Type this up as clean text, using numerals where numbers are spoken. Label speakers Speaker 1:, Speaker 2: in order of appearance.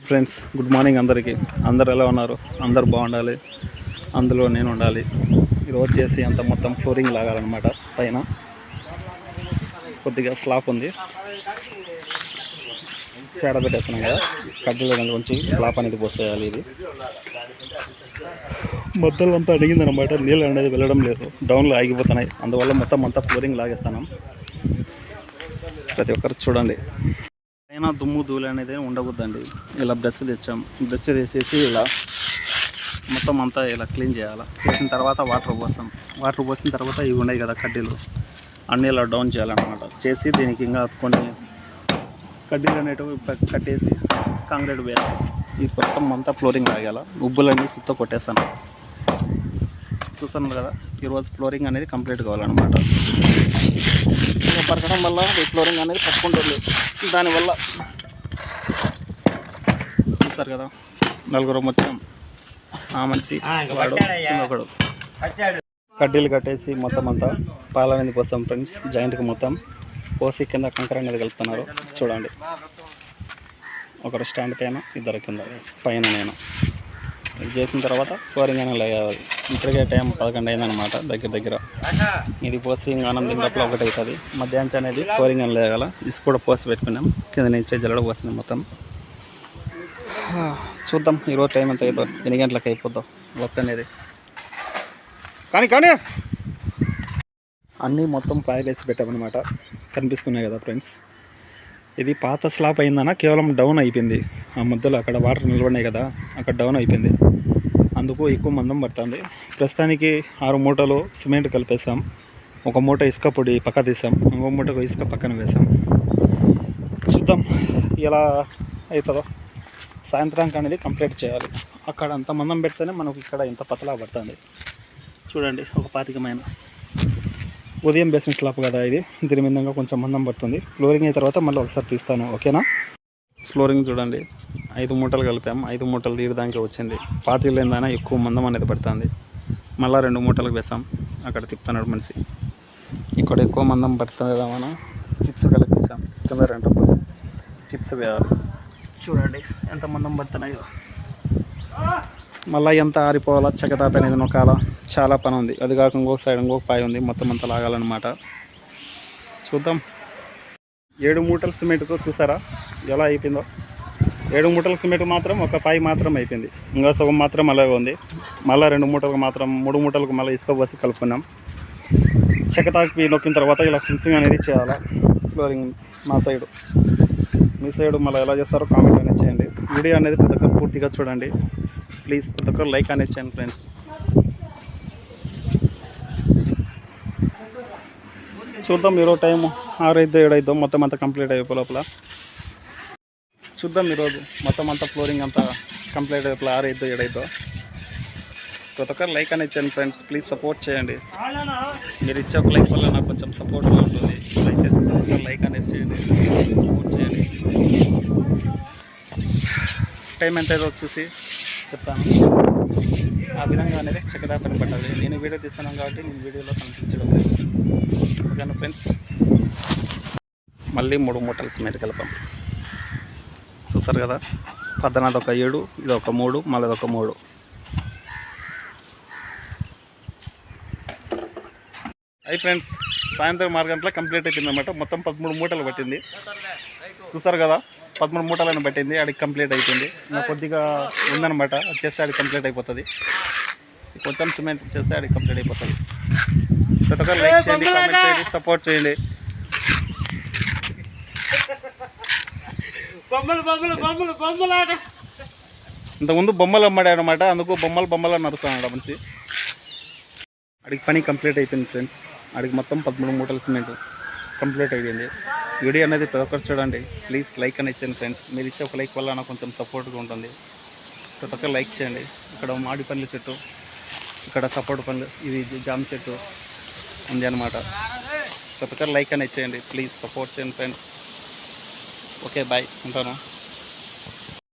Speaker 1: Friends, good morning అందరికీ. అందరు ఎలా ఉన్నారు? అందరు బాగుండాలి, అందులో నేను ఉండాలి. ఈరోజు చేసి అంత మొత్తం ఫ్లోరింగ్ లాగాలన్నమాట. పైన కొద్దిగా స్లాబ్ ఉంది, పేడ పెట్టేస్తున్నాం కదా, కడ్డీలో కొంచెం స్లాబ్ అనేది పోసేయాలి. ఇది మధ్యలో అంతా అడిగిందనమాట, నీళ్ళు అనేది వెళ్ళడం లేదు, డౌన్లో ఆగిపోతున్నాయి. అందువల్ల మొత్తం అంతా ఫ్లోరింగ్ లాగేస్తున్నాం. ప్రతి ఒక్కరు చూడండి. అయినా దుమ్ము ధూళి అనేది ఉండకూడదండి. ఇలా బ్రష్ తెచ్చాం, బ్రష్ తీసేసి ఇలా మొత్తం అంతా ఇలా క్లీన్ చేయాలి. చేసిన తర్వాత వాటర్ పోసిన తర్వాత ఇవి ఉన్నాయి కదా కడ్డీలు, అన్నీ ఇలా డౌన్ చేయాలన్నమాట. చేసి దీనికి ఇంకా కొన్ని కడ్డీలు అనేటివి కట్టేసి కాంక్రీట్ వేసి ఈ మొత్తం అంతా ఫ్లోరింగ్ లాగాల. ఉబ్బులన్నీ సుత్తో కొట్టేస్తాను. చూస్తున్నారు కదా, ఈరోజు ఫ్లోరింగ్ అనేది కంప్లీట్ కావాలన్నమాట. పరకడం వల్ల ఈ ఫ్లోరింగ్ అనేది పట్టుకుంటుంది. దానివల్ల చూస్తారు కదా, నలుగురు వచ్చాం, ఆ మనిషి వాడు ఒకడు. కడ్డీలు కట్టేసి మొత్తం అంతా పాలు అనేది పోస్తాం ఫ్రెండ్స్. జాయింట్కి మొత్తం పోసి కింద కంకర అనేది కలుపుతున్నారు. చూడండి, ఒకరు స్టాండ్ పైన, ఇద్దరు కింద, పైన నేను. ఇది చేసిన తర్వాత ఫ్లోరింగ్ అనేది లేవాలి. ఇప్పటికే టైం 11 అయిందనమాట దగ్గర. ఇది పోసి ఇంకా ఆనందం లోపల ఒకటి అవుతుంది. మధ్యాహ్నం అనేది ఫ్లోరింగ్ అని లేగాల. ఇసుక కూడా పోసి పెట్టుకున్నాం, కింద నుంచి జల్లడ పోసింది మొత్తం. చూద్దాం ఈరోజు టైం ఎంత అవుతుందో, ఎన్ని గంటలకు అయిపోద్దాం వర్క్ అనేది. కానీ అన్నీ మొత్తం పాయలు వేసి పెట్టామన్నమాట. కనిపిస్తున్నాయి కదా ఫ్రెండ్స్. ఇది పాత స్లాబ్ అయిందన కేవలం డౌన్ అయిపోయింది. ఆ మధ్యలో అక్కడ వాటర్ నిలబడినాయి కదా, అక్కడ డౌన్ అయిపోయింది. అందుకు ఎక్కువ మందం పడుతుంది. ప్రస్తుతానికి 6 మూటలు సిమెంట్ కలిపేసాం. 1 మూట ఇసుక పొడి పక్క తీసాం, 1 మూటకు ఇసుక పక్కన వేసాం. చూద్దాం ఎలా అవుతుందో. సాయంత్రానికి అనేది కంప్లీట్ చేయాలి. అక్కడ అంత మందం పెడితేనే మనకు ఇక్కడ ఇంత పతలా పడుతుంది. చూడండి, ఒక 25 ఉదయం బేసిన్ స్లాబ్ కదా ఇది. దీని మీద కొంచెం మందం పడుతుంది. ఫ్లోరింగ్ అయిన తర్వాత మళ్ళీ ఒకసారి తీస్తాను, ఓకేనా? ఫ్లోరింగ్ చూడండి, 5 మూటలు కలిపాము. 5 మూటలు తీయడానికి వచ్చింది. పాతీలు ఏందైనా ఎక్కువ మందం అనేది పడుతుంది. మళ్ళీ 2 మూటలకు వేసాం. అక్కడ తిప్పుతున్నాడు మనిషి. ఇక్కడ ఎక్కువ మందం పడుతుంది కదా, మనం చిప్స్ కలిపేసాం. కింద 2 చిప్స్ వేయాలి. చూడండి ఎంత మందం పడుతున్నాయో. మళ్ళీ ఎంత ఆరిపోవాలా, చెక్కదాప అనేది నొక్కాల, చాలా పని ఉంది. అది కాక ఇంకొక సైడ్ ఇంకొక పాయ ఉంది, మొత్తం అంతా లాగాలన్నమాట. చూద్దాం. 7 మూటల సిమెంట్తో చూసారా ఎలా అయిపోయిందో. 7 మూటల సిమెంట్ మాత్రం ఒక పాయ మాత్రం అయిపోయింది. ఇంకా సగం మాత్రం అలాగే ఉంది. మళ్ళీ 2 మూటలకు మాత్రం 3 మూటలకు మళ్ళీ ఇసుక పోసి కలుపుకున్నాం. చెక్కతాకి నొక్కిన తర్వాత ఇలా ఫినిషింగ్ అనేది చేయాలా. ఫ్లోరింగ్ మా సైడు, మీ సైడు మళ్ళీ ఎలా చేస్తారో కామెంట్ అనేది చేయండి. వీడియో అనేది ప్రతి ఒక్కరు పూర్తిగా చూడండి ప్లీజ్. ప్రతి ఒక్కరు లైక్ అనేది చేయండి ఫ్రెండ్స్. చూద్దాం ఈరోజు టైము 6 అయితే 7 అవుతుందో, మొత్తం అంతా కంప్లీట్ అయిపో లోపల. చూద్దాం ఈరోజు మొత్తం అంతా ఫ్లోరింగ్ అంతా కంప్లీట్ అయిపోయి 6 అయితే 7 అవుతుందో. ప్రతి ఒక్కరు లైక్ అనేది చేయండి ఫ్రెండ్స్. ప్లీజ్ సపోర్ట్ చేయండి. మీరు ఇచ్చే ఒక లైక్ వల్ల నాకు కొంచెం సపోర్ట్గా ఉంటుంది. దయచేసి ప్రతి ఒక్కరు లైక్ అనేది చేయండి, సపోర్ట్ చేయండి. టైం ఎంత ఏదో చూసి చెప్తాను. ఆ విధంగా అనేది చక్కగా పట్టాలి. నేను వీడియో తీస్తున్నాను కాబట్టి నేను వీడియోలో కనిపించడం లేదు, ఓకేనా ఫ్రెండ్స్? మళ్ళీ 3 మూటలు సిమెంట్ కలపాం. చూస్తారు కదా, పద్దనాది ఒక 7, ఇది ఒక 3, మళ్ళీ ఒక 3. అయి ఫ్రెండ్స్, సాయంత్రం 6 గంటలకు కంప్లీట్ అయిపోయింది అన్నమాట. మొత్తం 13 మూటలు పట్టింది. చూస్తారు కదా, 13 మూటలను పట్టింది. అడిగి కంప్లీట్ అయిపోయింది. ఇంకా కొద్దిగా ఉందన్నమాట, అది చేస్తే అడిగి కంప్లీట్ అయిపోతుంది. కొంచెం సిమెంట్ చేస్తే అడిగి కంప్లీట్ అయిపోతుంది. ప్రతి ఒక్కరు లైక్ చేయండి, కామెంట్ చేయండి, సపోర్ట్ చేయండి. ఇంతకుముందు బొమ్మలు అమ్మాడు అనమాట, అందుకు బొమ్మలు నడుస్తున్నాడు మనిషి. అడిగి పని కంప్లీట్ అయిపోయింది ఫ్రెండ్స్. అడిగి మొత్తం 13 మూటల సిమెంట్ కంప్లీట్ అయిపోయింది. వీడియో అనేది ప్రతి ఒక్కరు చూడండి ప్లీజ్. లైక్ అనేది ఇచ్చాను ఫ్రెండ్స్. మీరు ఇచ్చే ఒక లైక్ వల్ల నాకు కొంచెం సపోర్ట్గా ఉంటుంది. ప్రతి ఒక్కరు లైక్ చేయండి. ఇక్కడ మామిడి పండ్ల చెట్టు, ఇక్కడ సపోర్ట్ పండ్లు, ఇది జామ చెట్టు ఉంది అనమాట. ప్రతి ఒక్కరు లైక్ అనేది చేయండి ప్లీజ్. సపోర్ట్ చేయండి ఫ్రెండ్స్. ఓకే బాయ్, ఉంటాను.